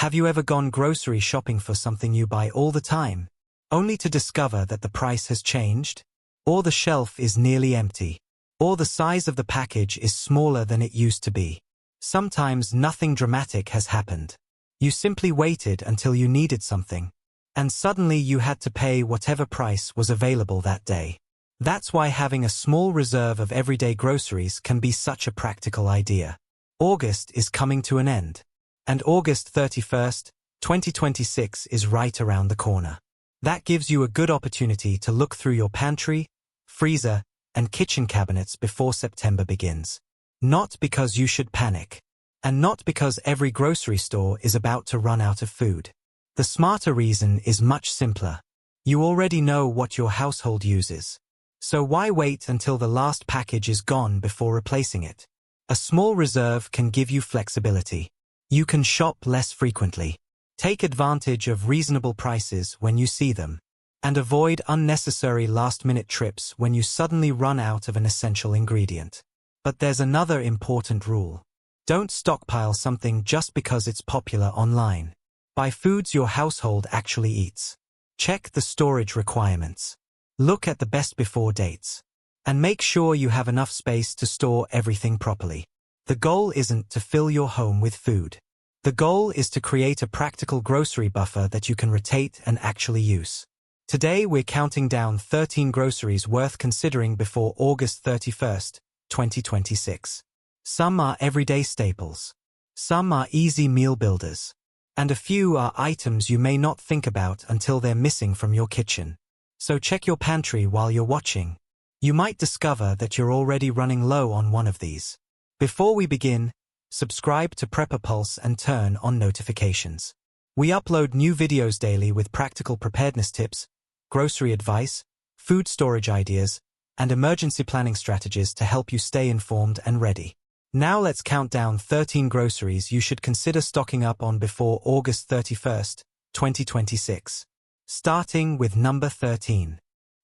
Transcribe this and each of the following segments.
Have you ever gone grocery shopping for something you buy all the time, only to discover that the price has changed? Or the shelf is nearly empty? Or the size of the package is smaller than it used to be? Sometimes nothing dramatic has happened. You simply waited until you needed something, and suddenly you had to pay whatever price was available that day. That's why having a small reserve of everyday groceries can be such a practical idea. August is coming to an end, and August 31st, 2026 is right around the corner. That gives you a good opportunity to look through your pantry, freezer, and kitchen cabinets before September begins. Not because you should panic, and not because every grocery store is about to run out of food. The smarter reason is much simpler. You already know what your household uses. So why wait until the last package is gone before replacing it? A small reserve can give you flexibility. You can shop less frequently, take advantage of reasonable prices when you see them, and avoid unnecessary last-minute trips when you suddenly run out of an essential ingredient. But there's another important rule. Don't stockpile something just because it's popular online. Buy foods your household actually eats. Check the storage requirements. Look at the best before dates. And make sure you have enough space to store everything properly. The goal isn't to fill your home with food. The goal is to create a practical grocery buffer that you can rotate and actually use. Today we're counting down 13 groceries worth considering before August 31st, 2026. Some are everyday staples. Some are easy meal builders. And a few are items you may not think about until they're missing from your kitchen. So check your pantry while you're watching. You might discover that you're already running low on one of these. Before we begin, subscribe to Pulse and turn on notifications. We upload new videos daily with practical preparedness tips, grocery advice, food storage ideas, and emergency planning strategies to help you stay informed and ready. Now let's count down 13 groceries you should consider stocking up on before August 31st, 2026. Starting with number 13.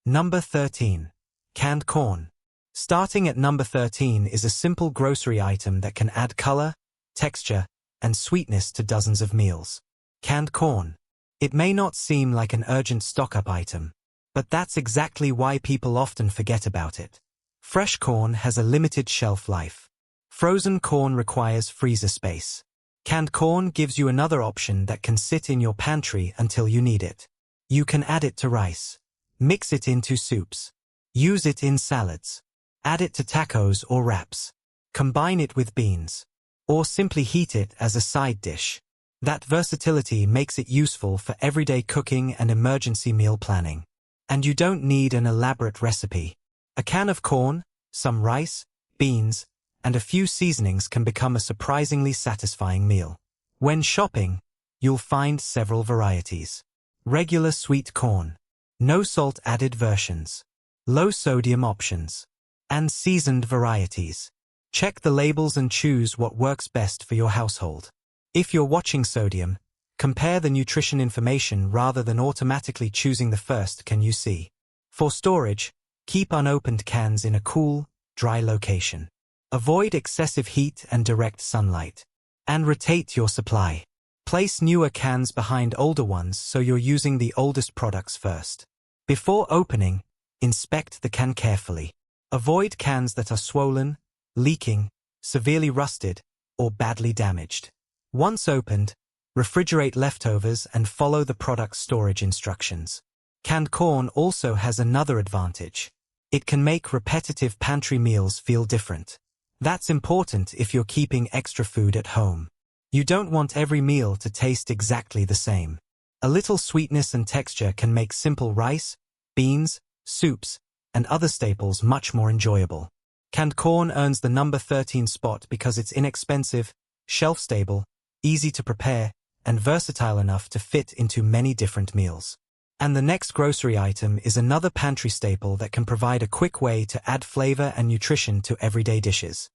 Number 13. Canned corn. Starting at number 13 is a simple grocery item that can add color, texture, and sweetness to dozens of meals. Canned corn. It may not seem like an urgent stock-up item, but that's exactly why people often forget about it. Fresh corn has a limited shelf life. Frozen corn requires freezer space. Canned corn gives you another option that can sit in your pantry until you need it. You can add it to rice, mix it into soups, use it in salads, add it to tacos or wraps, combine it with beans, or simply heat it as a side dish. That versatility makes it useful for everyday cooking and emergency meal planning. And you don't need an elaborate recipe. A can of corn, some rice, beans, and a few seasonings can become a surprisingly satisfying meal. When shopping, you'll find several varieties. Regular sweet corn, no salt added versions, low sodium options, and seasoned varieties. Check the labels and choose what works best for your household. If you're watching sodium, compare the nutrition information rather than automatically choosing the first can you see. For storage, keep unopened cans in a cool, dry location. Avoid excessive heat and direct sunlight. And rotate your supply. Place newer cans behind older ones so you're using the oldest products first. Before opening, inspect the can carefully. Avoid cans that are swollen, leaking, severely rusted, or badly damaged. Once opened, refrigerate leftovers and follow the product's storage instructions. Canned corn also has another advantage. It can make repetitive pantry meals feel different. That's important if you're keeping extra food at home. You don't want every meal to taste exactly the same. A little sweetness and texture can make simple rice, beans, soups, and other staples much more enjoyable. Canned corn earns the number 13 spot because it's inexpensive, shelf-stable, easy to prepare, and versatile enough to fit into many different meals. And the next grocery item is another pantry staple that can provide a quick way to add flavor and nutrition to everyday dishes.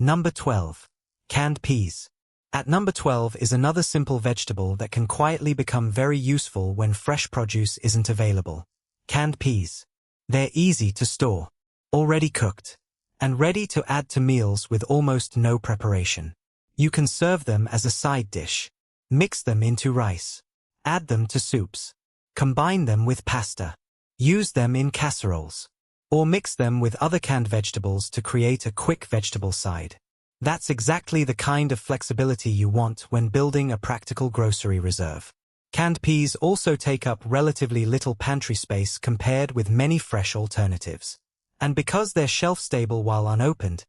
Number 12. Canned peas. At number 12 is another simple vegetable that can quietly become very useful when fresh produce isn't available. Canned peas. They're easy to store, already cooked, and ready to add to meals with almost no preparation. You can serve them as a side dish, Mix them into rice. Add them to soups. Combine them with pasta. Use them in casseroles. Or mix them with other canned vegetables to create a quick vegetable side. That's exactly the kind of flexibility you want when building a practical grocery reserve. Canned peas also take up relatively little pantry space compared with many fresh alternatives. And because they're shelf-stable while unopened,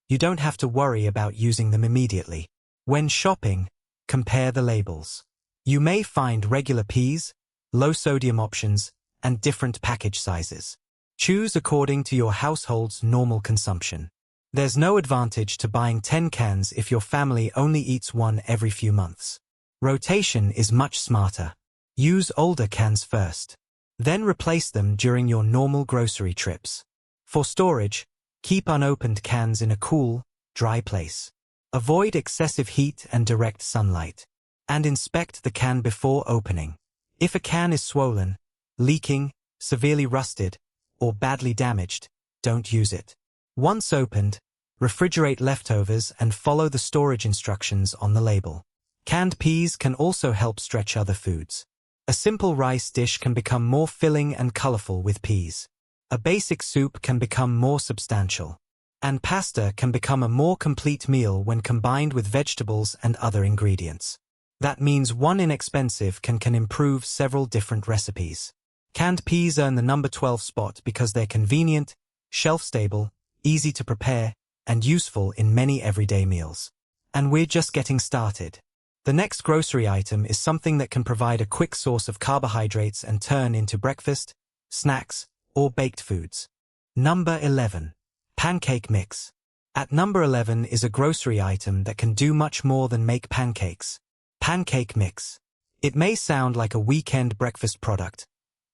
you don't have to worry about using them immediately. When shopping, compare the labels. You may find regular peas, low-sodium options, and different package sizes. Choose according to your household's normal consumption. There's no advantage to buying 10 cans if your family only eats one every few months. Rotation is much smarter. Use older cans first. Then replace them during your normal grocery trips. For storage, keep unopened cans in a cool, dry place. Avoid excessive heat and direct sunlight. And inspect the can before opening. If a can is swollen, leaking, severely rusted, or badly damaged, don't use it. Once opened, refrigerate leftovers and follow the storage instructions on the label. Canned peas can also help stretch other foods. A simple rice dish can become more filling and colorful with peas. A basic soup can become more substantial. And pasta can become a more complete meal when combined with vegetables and other ingredients. That means one inexpensive can improve several different recipes. Canned peas earn the number 12 spot because they're convenient, shelf-stable, easy to prepare, and useful in many everyday meals. And we're just getting started. The next grocery item is something that can provide a quick source of carbohydrates and turn into breakfast, snacks, or baked foods. Number 11. Pancake mix. At number 11 is a grocery item that can do much more than make pancakes. Pancake mix. It may sound like a weekend breakfast product,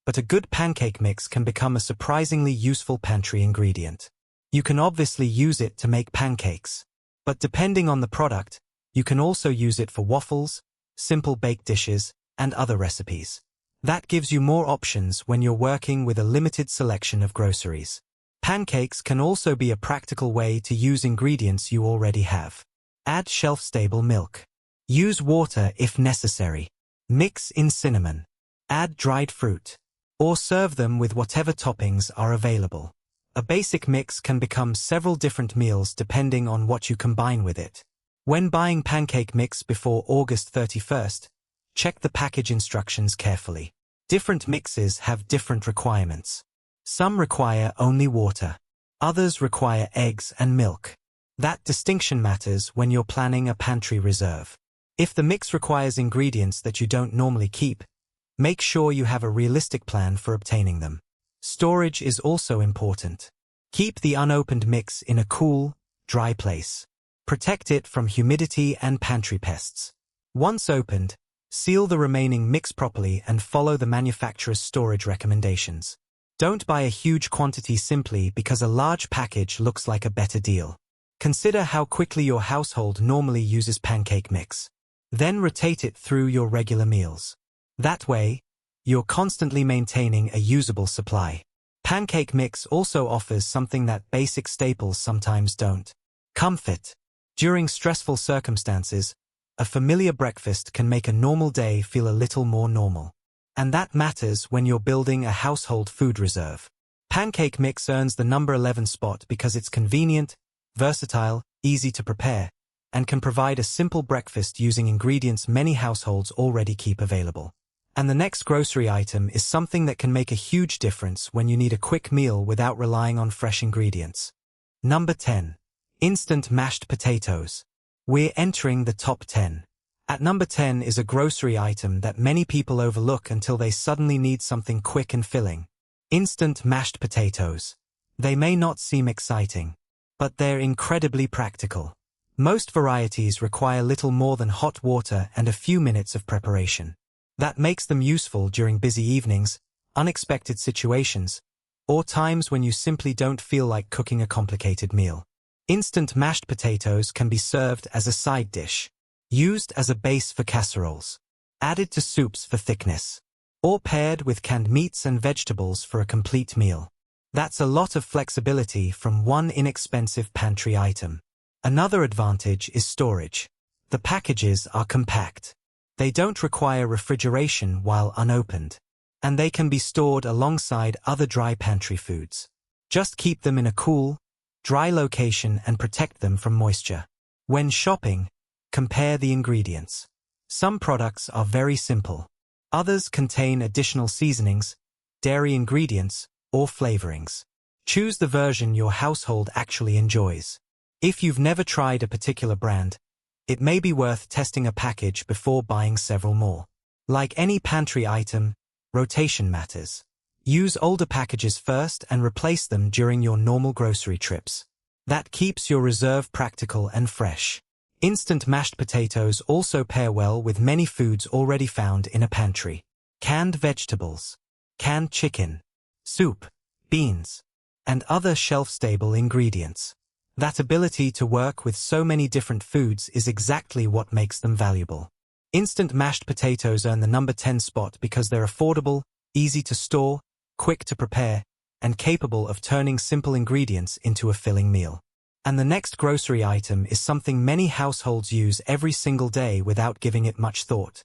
but a good pancake mix can become a surprisingly useful pantry ingredient. You can obviously use it to make pancakes, but depending on the product, you can also use it for waffles, simple baked dishes, and other recipes. That gives you more options when you're working with a limited selection of groceries. Pancakes can also be a practical way to use ingredients you already have. Add shelf-stable milk. Use water if necessary. Mix in cinnamon. Add dried fruit. Or serve them with whatever toppings are available. A basic mix can become several different meals depending on what you combine with it. When buying pancake mix before August 31st, check the package instructions carefully. Different mixes have different requirements. Some require only water. Others require eggs and milk. That distinction matters when you're planning a pantry reserve. If the mix requires ingredients that you don't normally keep, make sure you have a realistic plan for obtaining them. Storage is also important. Keep the unopened mix in a cool, dry place. Protect it from humidity and pantry pests. Once opened, seal the remaining mix properly and follow the manufacturer's storage recommendations. Don't buy a huge quantity simply because a large package looks like a better deal. Consider how quickly your household normally uses pancake mix. Then rotate it through your regular meals. That way, you're constantly maintaining a usable supply. Pancake mix also offers something that basic staples sometimes don't. Comfort. During stressful circumstances, a familiar breakfast can make a normal day feel a little more normal. And that matters when you're building a household food reserve. Pancake mix earns the number 11 spot because it's convenient, versatile, easy to prepare, and can provide a simple breakfast using ingredients many households already keep available. And the next grocery item is something that can make a huge difference when you need a quick meal without relying on fresh ingredients. Number 10. Instant mashed potatoes. We're entering the top 10. At number 10 is a grocery item that many people overlook until they suddenly need something quick and filling. Instant mashed potatoes. They may not seem exciting, but they're incredibly practical. Most varieties require little more than hot water and a few minutes of preparation. That makes them useful during busy evenings, unexpected situations, or times when you simply don't feel like cooking a complicated meal. Instant mashed potatoes can be served as a side dish, used as a base for casseroles, added to soups for thickness, or paired with canned meats and vegetables for a complete meal. That's a lot of flexibility from one inexpensive pantry item. Another advantage is storage. The packages are compact. They don't require refrigeration while unopened, and they can be stored alongside other dry pantry foods. Just keep them in a cool, dry location and protect them from moisture. When shopping, compare the ingredients. Some products are very simple. Others contain additional seasonings, dairy ingredients, or flavorings. Choose the version your household actually enjoys. If you've never tried a particular brand, it may be worth testing a package before buying several more. Like any pantry item, rotation matters. Use older packages first and replace them during your normal grocery trips. That keeps your reserve practical and fresh. Instant mashed potatoes also pair well with many foods already found in a pantry. Canned vegetables, canned chicken, soup, beans, and other shelf-stable ingredients. That ability to work with so many different foods is exactly what makes them valuable. Instant mashed potatoes earn the number 10 spot because they're affordable, easy to store, quick to prepare, and capable of turning simple ingredients into a filling meal. And the next grocery item is something many households use every single day without giving it much thought.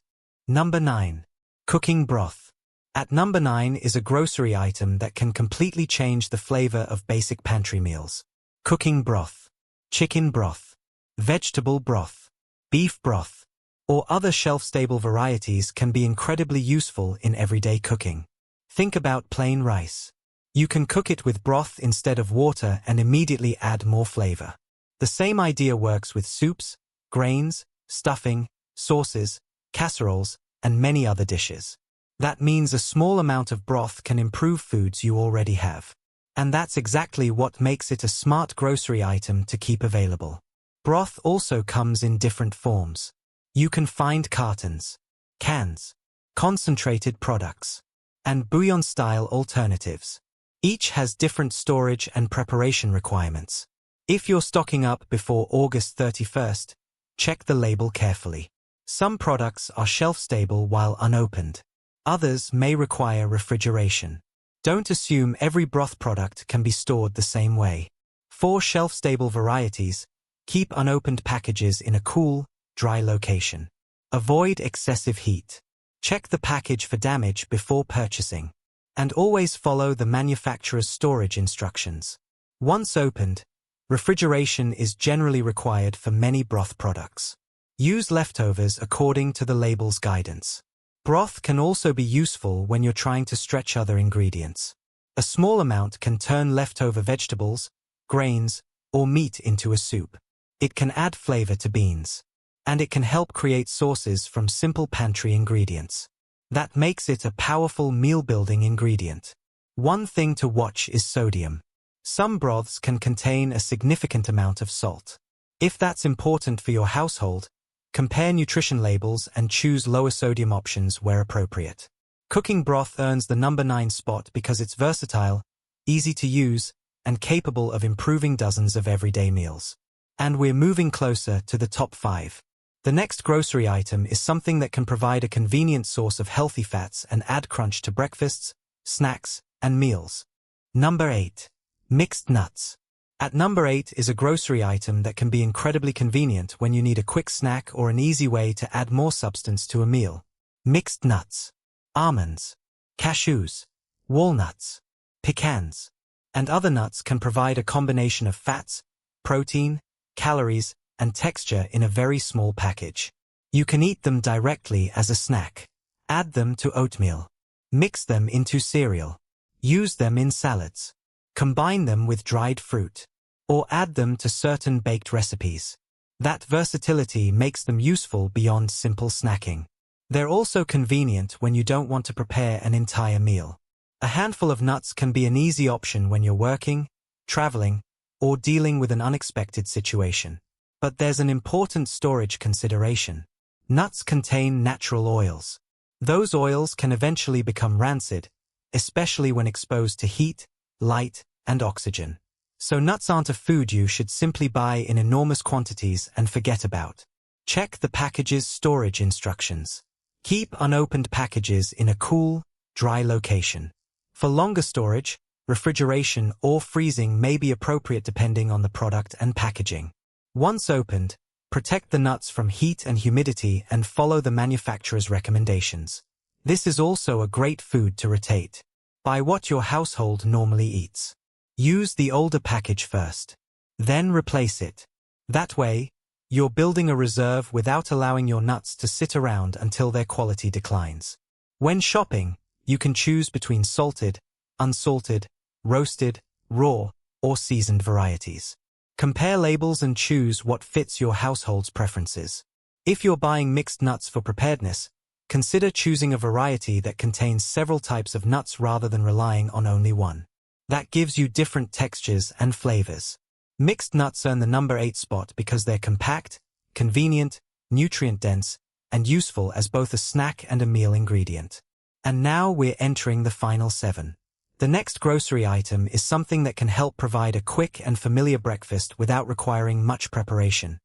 Number 9. Cooking broth. At number 9 is a grocery item that can completely change the flavor of basic pantry meals. Cooking broth, chicken broth, vegetable broth, beef broth, or other shelf-stable varieties can be incredibly useful in everyday cooking. Think about plain rice. You can cook it with broth instead of water and immediately add more flavor. The same idea works with soups, grains, stuffing, sauces, casseroles, and many other dishes. That means a small amount of broth can improve foods you already have. And that's exactly what makes it a smart grocery item to keep available. Broth also comes in different forms. You can find cartons, cans, concentrated products, and bouillon-style alternatives. Each has different storage and preparation requirements. If you're stocking up before August 31st, check the label carefully. Some products are shelf-stable while unopened. Others may require refrigeration. Don't assume every broth product can be stored the same way. For shelf-stable varieties, keep unopened packages in a cool, dry location. Avoid excessive heat. Check the package for damage before purchasing. And always follow the manufacturer's storage instructions. Once opened, refrigeration is generally required for many broth products. Use leftovers according to the label's guidance. Broth can also be useful when you're trying to stretch other ingredients. A small amount can turn leftover vegetables, grains, or meat into a soup. It can add flavor to beans. And it can help create sauces from simple pantry ingredients. That makes it a powerful meal-building ingredient. One thing to watch is sodium. Some broths can contain a significant amount of salt. If that's important for your household, compare nutrition labels and choose lower sodium options where appropriate. Cooking broth earns the number 9 spot because it's versatile, easy to use, and capable of improving dozens of everyday meals. And we're moving closer to the top 5. The next grocery item is something that can provide a convenient source of healthy fats and add crunch to breakfasts, snacks, and meals. Number 8. Mixed nuts. At number 8 is a grocery item that can be incredibly convenient when you need a quick snack or an easy way to add more substance to a meal. Mixed nuts, almonds, cashews, walnuts, pecans, and other nuts can provide a combination of fats, protein, calories, and texture in a very small package. You can eat them directly as a snack. Add them to oatmeal. Mix them into cereal. Use them in salads. Combine them with dried fruit. Or add them to certain baked recipes. That versatility makes them useful beyond simple snacking. They're also convenient when you don't want to prepare an entire meal. A handful of nuts can be an easy option when you're working, traveling, or dealing with an unexpected situation. But there's an important storage consideration. Nuts contain natural oils. Those oils can eventually become rancid, especially when exposed to heat, light, and oxygen. So nuts aren't a food you should simply buy in enormous quantities and forget about. Check the package's storage instructions. Keep unopened packages in a cool, dry location. For longer storage, refrigeration or freezing may be appropriate depending on the product and packaging. Once opened, Protect the nuts from heat and humidity and follow the manufacturer's recommendations. This is also a great food to rotate. Buy what your household normally eats. Use the older package first. Then replace it. That way, you're building a reserve without allowing your nuts to sit around until their quality declines. When shopping, you can choose between salted, unsalted, roasted, raw, or seasoned varieties. Compare labels and choose what fits your household's preferences. If you're buying mixed nuts for preparedness, consider choosing a variety that contains several types of nuts rather than relying on only one. That gives you different textures and flavors. Mixed nuts earn the number 8 spot because they're compact, convenient, nutrient-dense, and useful as both a snack and a meal ingredient. And now we're entering the final 7. The next grocery item is something that can help provide a quick and familiar breakfast without requiring much preparation.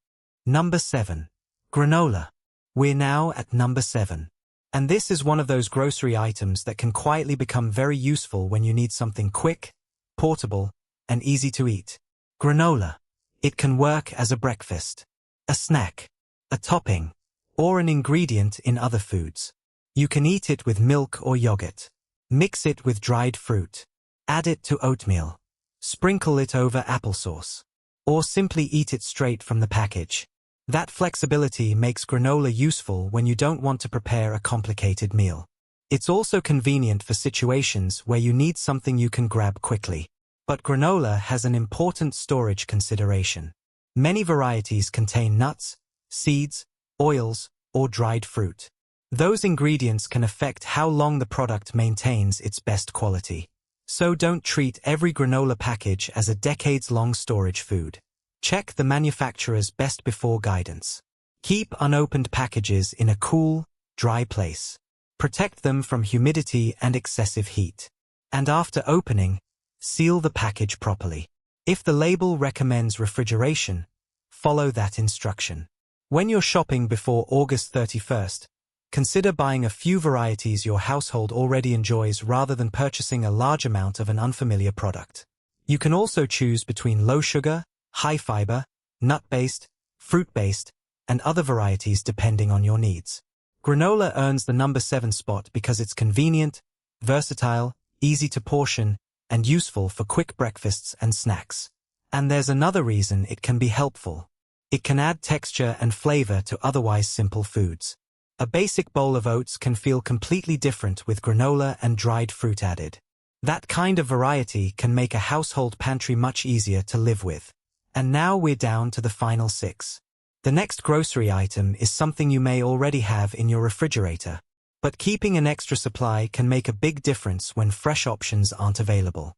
Number 7. Granola. We're now at number 7. And this is one of those grocery items that can quietly become very useful when you need something quick, portable, and easy to eat. Granola. It can work as a breakfast, a snack, a topping, or an ingredient in other foods. You can eat it with milk or yogurt. Mix it with dried fruit. Add it to oatmeal. Sprinkle it over applesauce. Or simply eat it straight from the package. That flexibility makes granola useful when you don't want to prepare a complicated meal. It's also convenient for situations where you need something you can grab quickly. But granola has an important storage consideration. Many varieties contain nuts, seeds, oils, or dried fruit. Those ingredients can affect how long the product maintains its best quality. So don't treat every granola package as a decades-long storage food. Check the manufacturer's best before guidance. Keep unopened packages in a cool, dry place. Protect them from humidity and excessive heat. And after opening, seal the package properly. If the label recommends refrigeration, follow that instruction. When you're shopping before August 31st, consider buying a few varieties your household already enjoys rather than purchasing a large amount of an unfamiliar product. You can also choose between low-sugar, high-fiber, nut-based, fruit-based, and other varieties depending on your needs. Granola earns the number 7 spot because it's convenient, versatile, easy to portion, and useful for quick breakfasts and snacks. And there's another reason it can be helpful. It can add texture and flavor to otherwise simple foods. A basic bowl of oats can feel completely different with granola and dried fruit added. That kind of variety can make a household pantry much easier to live with. And now we're down to the final 6. The next grocery item is something you may already have in your refrigerator. But keeping an extra supply can make a big difference when fresh options aren't available.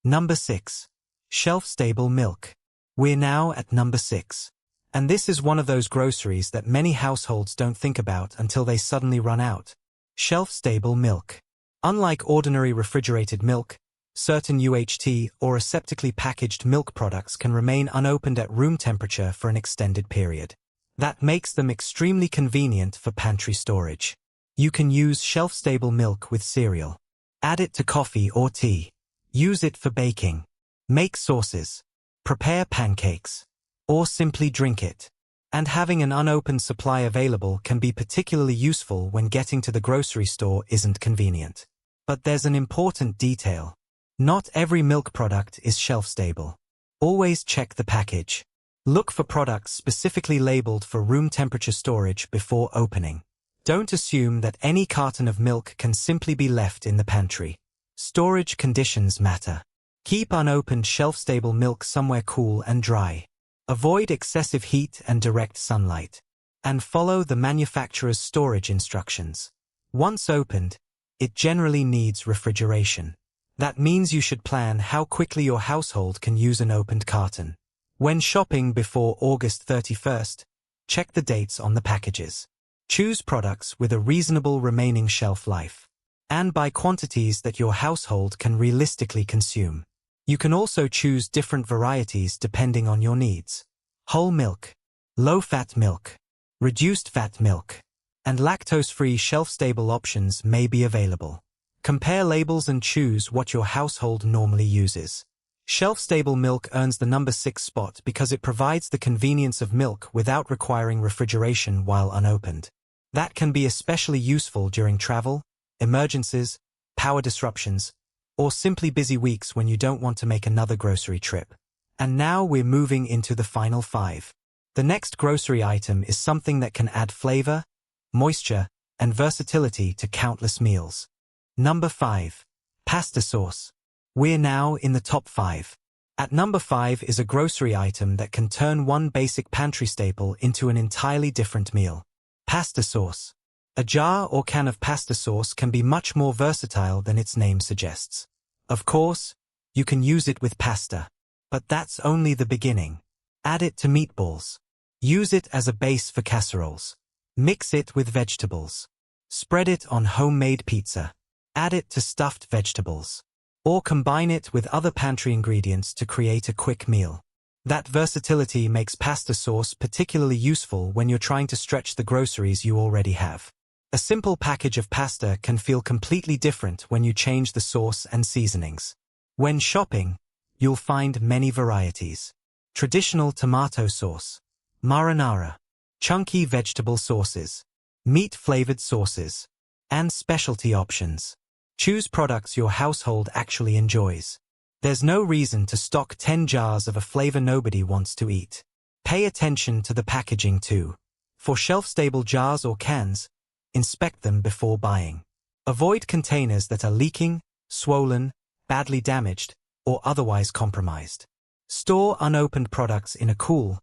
Number 6. Shelf-stable milk. We're now at number 6. And this is one of those groceries that many households don't think about until they suddenly run out. Shelf-stable milk. Unlike ordinary refrigerated milk, certain UHT or aseptically packaged milk products can remain unopened at room temperature for an extended period. That makes them extremely convenient for pantry storage. You can use shelf-stable milk with cereal. Add it to coffee or tea. Use it for baking. Make sauces. Prepare pancakes. Or simply drink it. And having an unopened supply available can be particularly useful when getting to the grocery store isn't convenient. But there's an important detail. Not every milk product is shelf-stable. Always check the package. Look for products specifically labeled for room temperature storage before opening. Don't assume that any carton of milk can simply be left in the pantry. Storage conditions matter. Keep unopened shelf-stable milk somewhere cool and dry. Avoid excessive heat and direct sunlight. And follow the manufacturer's storage instructions. Once opened, it generally needs refrigeration. That means you should plan how quickly your household can use an opened carton. When shopping before August 31st, check the dates on the packages. Choose products with a reasonable remaining shelf life. And buy quantities that your household can realistically consume. You can also choose different varieties depending on your needs. Whole milk, low-fat milk, reduced-fat milk, and lactose-free shelf-stable options may be available. Compare labels and choose what your household normally uses. Shelf-stable milk earns the number 6 spot because it provides the convenience of milk without requiring refrigeration while unopened. That can be especially useful during travel, emergencies, power disruptions, or simply busy weeks when you don't want to make another grocery trip. And now we're moving into the final 5. The next grocery item is something that can add flavor, moisture, and versatility to countless meals. Number 5. Pasta sauce. We're now in the top 5. At number 5 is a grocery item that can turn one basic pantry staple into an entirely different meal. Pasta sauce. A jar or can of pasta sauce can be much more versatile than its name suggests. Of course, you can use it with pasta. But that's only the beginning. Add it to meatballs. Use it as a base for casseroles. Mix it with vegetables. Spread it on homemade pizza. Add it to stuffed vegetables. Or combine it with other pantry ingredients to create a quick meal. That versatility makes pasta sauce particularly useful when you're trying to stretch the groceries you already have. A simple package of pasta can feel completely different when you change the sauce and seasonings. When shopping, you'll find many varieties. Traditional tomato sauce, marinara, chunky vegetable sauces, meat-flavored sauces, and specialty options. Choose products your household actually enjoys. There's no reason to stock 10 jars of a flavor nobody wants to eat. Pay attention to the packaging too. For shelf-stable jars or cans, inspect them before buying. Avoid containers that are leaking, swollen, badly damaged, or otherwise compromised. Store unopened products in a cool,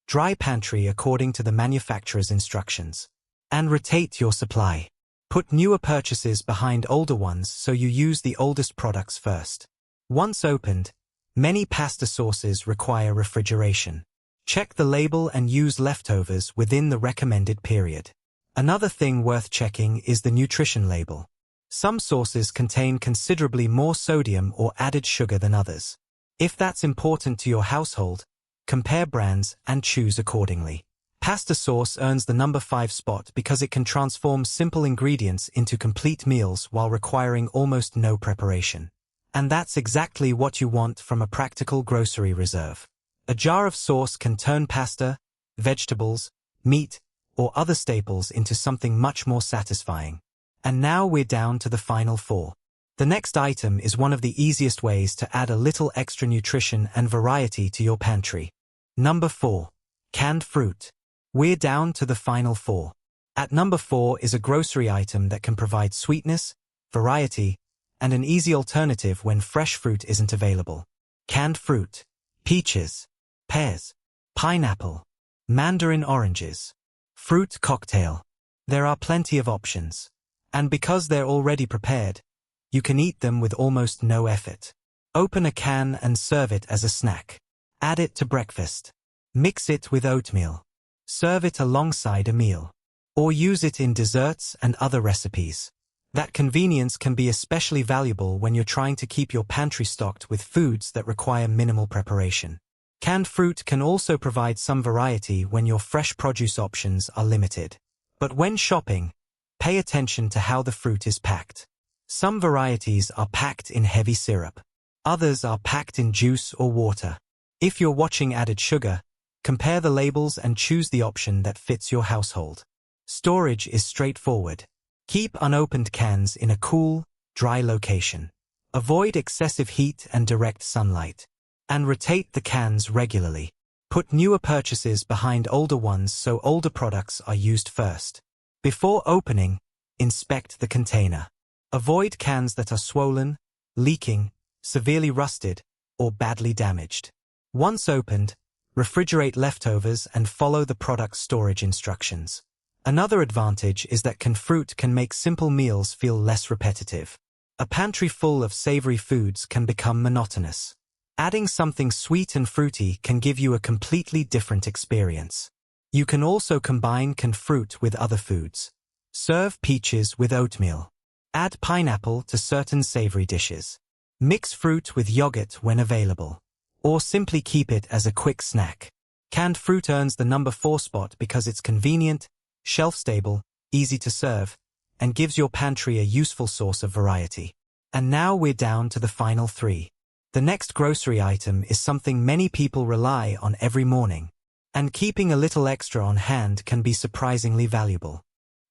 dry pantry according to the manufacturer's instructions. And rotate your supply. Put newer purchases behind older ones so you use the oldest products first. Once opened, many pasta sauces require refrigeration. Check the label and use leftovers within the recommended period. Another thing worth checking is the nutrition label. Some sauces contain considerably more sodium or added sugar than others. If that's important to your household, compare brands and choose accordingly. Pasta sauce earns the number 5 spot because it can transform simple ingredients into complete meals while requiring almost no preparation. And that's exactly what you want from a practical grocery reserve. A jar of sauce can turn pasta, vegetables, meat, or other staples into something much more satisfying. And now we're down to the final 4. The next item is one of the easiest ways to add a little extra nutrition and variety to your pantry. Number 4. Canned fruit. We're down to the final 4. At number 4 is a grocery item that can provide sweetness, variety, and an easy alternative when fresh fruit isn't available. Canned fruit. Peaches, pears, pineapple, mandarin oranges. Fruit cocktail. There are plenty of options. And because they're already prepared, you can eat them with almost no effort. Open a can and serve it as a snack. Add it to breakfast. Mix it with oatmeal. Serve it alongside a meal. Or use it in desserts and other recipes. That convenience can be especially valuable when you're trying to keep your pantry stocked with foods that require minimal preparation. Canned fruit can also provide some variety when your fresh produce options are limited. But when shopping, pay attention to how the fruit is packed. Some varieties are packed in heavy syrup. Others are packed in juice or water. If you're watching added sugar, compare the labels and choose the option that fits your household. Storage is straightforward. Keep unopened cans in a cool, dry location. Avoid excessive heat and direct sunlight. And rotate the cans regularly. Put newer purchases behind older ones so older products are used first. Before opening, inspect the container. Avoid cans that are swollen, leaking, severely rusted, or badly damaged. Once opened, refrigerate leftovers and follow the product's storage instructions. Another advantage is that canned fruit can make simple meals feel less repetitive. A pantry full of savory foods can become monotonous. Adding something sweet and fruity can give you a completely different experience. You can also combine canned fruit with other foods. Serve peaches with oatmeal. Add pineapple to certain savory dishes. Mix fruit with yogurt when available. Or simply keep it as a quick snack. Canned fruit earns the number 4 spot because it's convenient, shelf-stable, easy to serve, and gives your pantry a useful source of variety. And now we're down to the final 3. The next grocery item is something many people rely on every morning, and keeping a little extra on hand can be surprisingly valuable.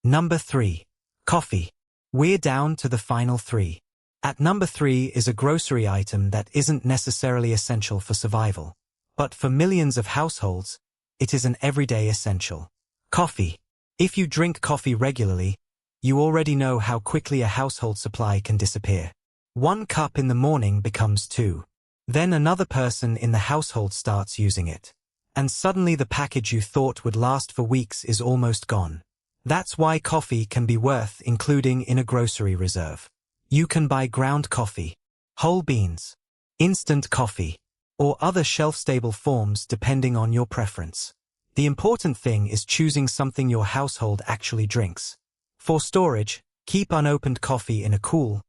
Number 3. Coffee. We're down to the final 3. At number 3 is a grocery item that isn't necessarily essential for survival, but for millions of households, it is an everyday essential. Coffee. If you drink coffee regularly, you already know how quickly a household supply can disappear. 1 cup in the morning becomes 2. Then another person in the household starts using it. And suddenly the package you thought would last for weeks is almost gone. That's why coffee can be worth including in a grocery reserve. You can buy ground coffee, whole beans, instant coffee, or other shelf-stable forms depending on your preference. The important thing is choosing something your household actually drinks. For storage, keep unopened coffee in a cool,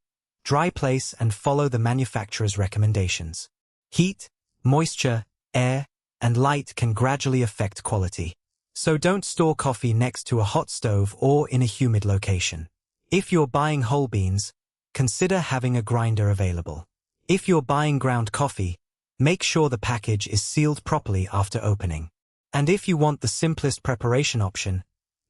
dry place and follow the manufacturer's recommendations. Heat, moisture, air, and light can gradually affect quality. So don't store coffee next to a hot stove or in a humid location. If you're buying whole beans, consider having a grinder available. If you're buying ground coffee, make sure the package is sealed properly after opening. And if you want the simplest preparation option,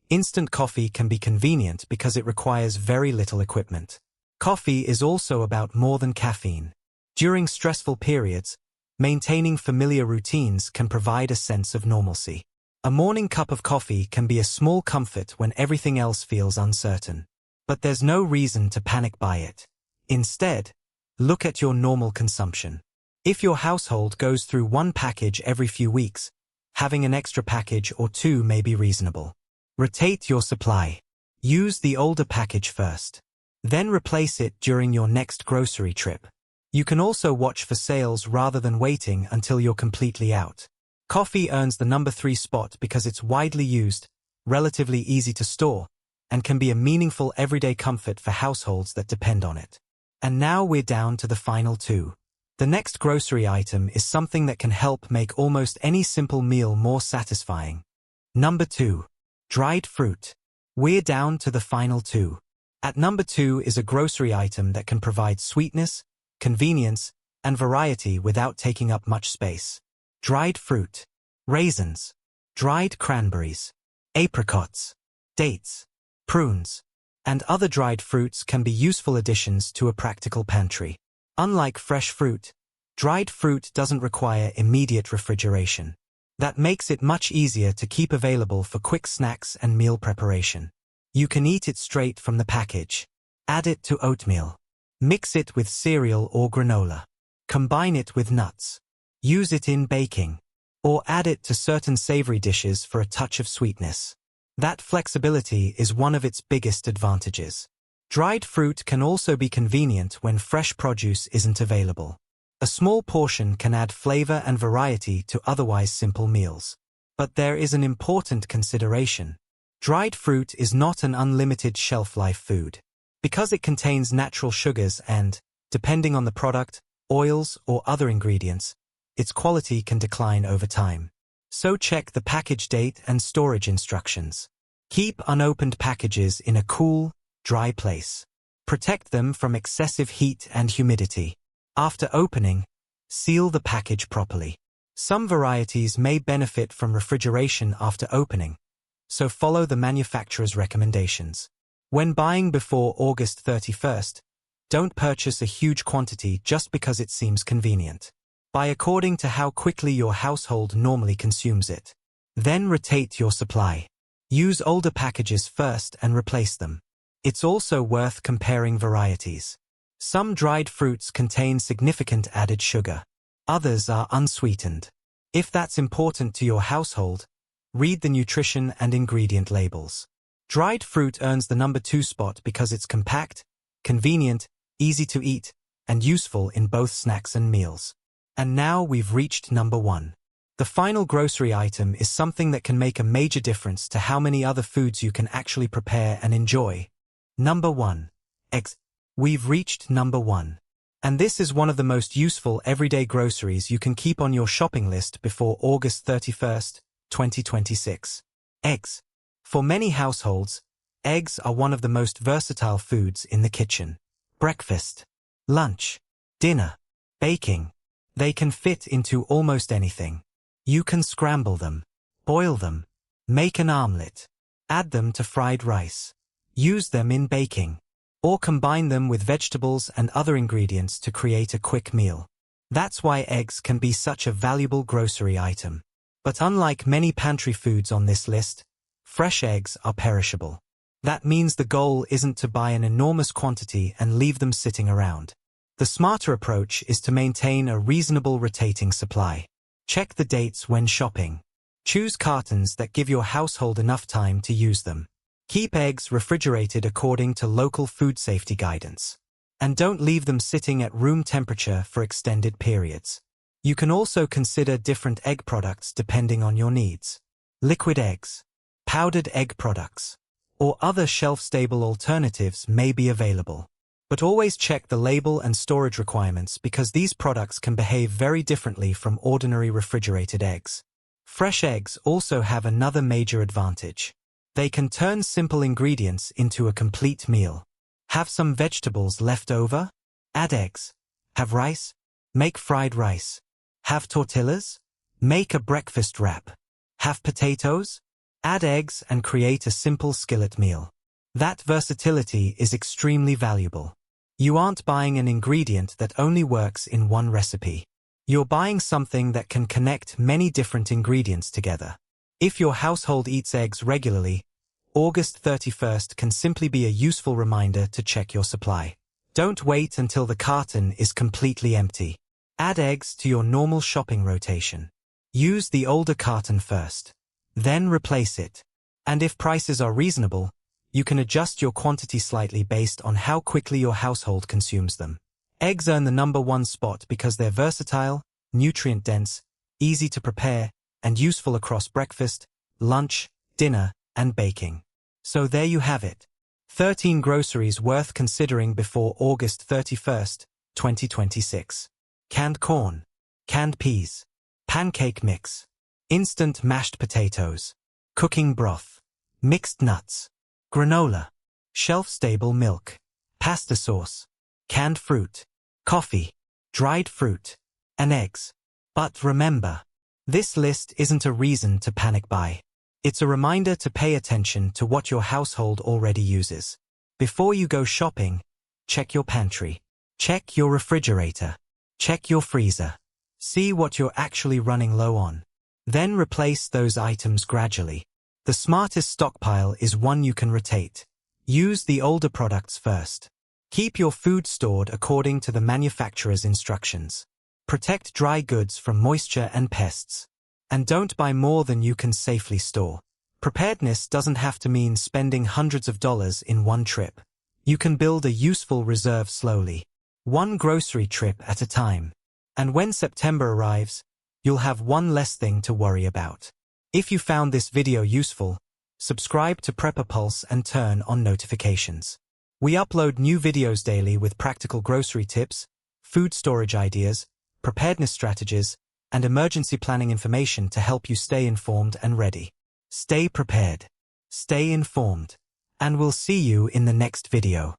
instant coffee can be convenient because it requires very little equipment. Coffee is also about more than caffeine. During stressful periods, maintaining familiar routines can provide a sense of normalcy. A morning cup of coffee can be a small comfort when everything else feels uncertain. But there's no reason to panic by it. Instead, look at your normal consumption. If your household goes through 1 package every few weeks, having an extra package or 2 may be reasonable. Rotate your supply. Use the older package first. Then replace it during your next grocery trip. You can also watch for sales rather than waiting until you're completely out. Coffee earns the number 3 spot because it's widely used, relatively easy to store, and can be a meaningful everyday comfort for households that depend on it. And now we're down to the final 2. The next grocery item is something that can help make almost any simple meal more satisfying. Number 2. Dried fruit. We're down to the final 2. At number 2 is a grocery item that can provide sweetness, convenience, and variety without taking up much space. Dried fruit. Raisins. Dried cranberries. Apricots. Dates. Prunes. And other dried fruits can be useful additions to a practical pantry. Unlike fresh fruit, dried fruit doesn't require immediate refrigeration. That makes it much easier to keep available for quick snacks and meal preparation. You can eat it straight from the package. Add it to oatmeal. Mix it with cereal or granola. Combine it with nuts. Use it in baking. Or add it to certain savory dishes for a touch of sweetness. That flexibility is one of its biggest advantages. Dried fruit can also be convenient when fresh produce isn't available. A small portion can add flavor and variety to otherwise simple meals. But there is an important consideration. Dried fruit is not an unlimited shelf-life food. Because it contains natural sugars and, depending on the product, oils or other ingredients, its quality can decline over time. So check the package date and storage instructions. Keep unopened packages in a cool, dry place. Protect them from excessive heat and humidity. After opening, seal the package properly. Some varieties may benefit from refrigeration after opening, so follow the manufacturer's recommendations. When buying before August 31st, don't purchase a huge quantity just because it seems convenient. Buy according to how quickly your household normally consumes it. Then rotate your supply. Use older packages first and replace them. It's also worth comparing varieties. Some dried fruits contain significant added sugar. Others are unsweetened. If that's important to your household, read the nutrition and ingredient labels. Dried fruit earns the number 2 spot because it's compact, convenient, easy to eat, and useful in both snacks and meals. And now we've reached number 1. The final grocery item is something that can make a major difference to how many other foods you can actually prepare and enjoy. Number 1. Eggs. We've reached number 1. And this is one of the most useful everyday groceries you can keep on your shopping list before August 31st, 2026. Eggs. For many households, eggs are one of the most versatile foods in the kitchen. Breakfast, lunch, dinner, Baking. They can fit into almost anything. You can scramble them, boil them, make an omelette, add them to fried rice, use them in baking, or combine them with vegetables and other ingredients to create a quick meal. That's why eggs can be such a valuable grocery item. But unlike many pantry foods on this list, fresh eggs are perishable. That means the goal isn't to buy an enormous quantity and leave them sitting around. The smarter approach is to maintain a reasonable rotating supply. Check the dates when shopping. Choose cartons that give your household enough time to use them. Keep eggs refrigerated according to local food safety guidance. And don't leave them sitting at room temperature for extended periods. You can also consider different egg products depending on your needs. Liquid eggs, powdered egg products, or other shelf-stable alternatives may be available. But always check the label and storage requirements because these products can behave very differently from ordinary refrigerated eggs. Fresh eggs also have another major advantage. They can turn simple ingredients into a complete meal. Have some vegetables left over? Add eggs. Have rice? Make fried rice. Have tortillas? Make a breakfast wrap. Have potatoes? Add eggs and create a simple skillet meal. That versatility is extremely valuable. You aren't buying an ingredient that only works in one recipe. You're buying something that can connect many different ingredients together. If your household eats eggs regularly, August 31st can simply be a useful reminder to check your supply. Don't wait until the carton is completely empty. Add eggs to your normal shopping rotation. Use the older carton first. Then replace it. And if prices are reasonable, you can adjust your quantity slightly based on how quickly your household consumes them. Eggs earn the #1 spot because they're versatile, nutrient-dense, easy to prepare, and useful across breakfast, lunch, dinner, and baking. So there you have it. 13 groceries worth considering before August 31st, 2026. Canned corn, canned peas, pancake mix, instant mashed potatoes, cooking broth, mixed nuts, granola, shelf-stable milk, pasta sauce, canned fruit, coffee, dried fruit, and eggs. But remember, this list isn't a reason to panic buy. It's a reminder to pay attention to what your household already uses. Before you go shopping, check your pantry, check your refrigerator, check your freezer. See what you're actually running low on. Then replace those items gradually. The smartest stockpile is one you can rotate. Use the older products first. Keep your food stored according to the manufacturer's instructions. Protect dry goods from moisture and pests. And don't buy more than you can safely store. Preparedness doesn't have to mean spending hundreds of dollars in one trip. You can build a useful reserve slowly, one grocery trip at a time. And when September arrives, you'll have one less thing to worry about. If you found this video useful, subscribe to Prepper Pulse and turn on notifications. We upload new videos daily with practical grocery tips, food storage ideas, preparedness strategies, and emergency planning information to help you stay informed and ready. Stay prepared, stay informed, and we'll see you in the next video.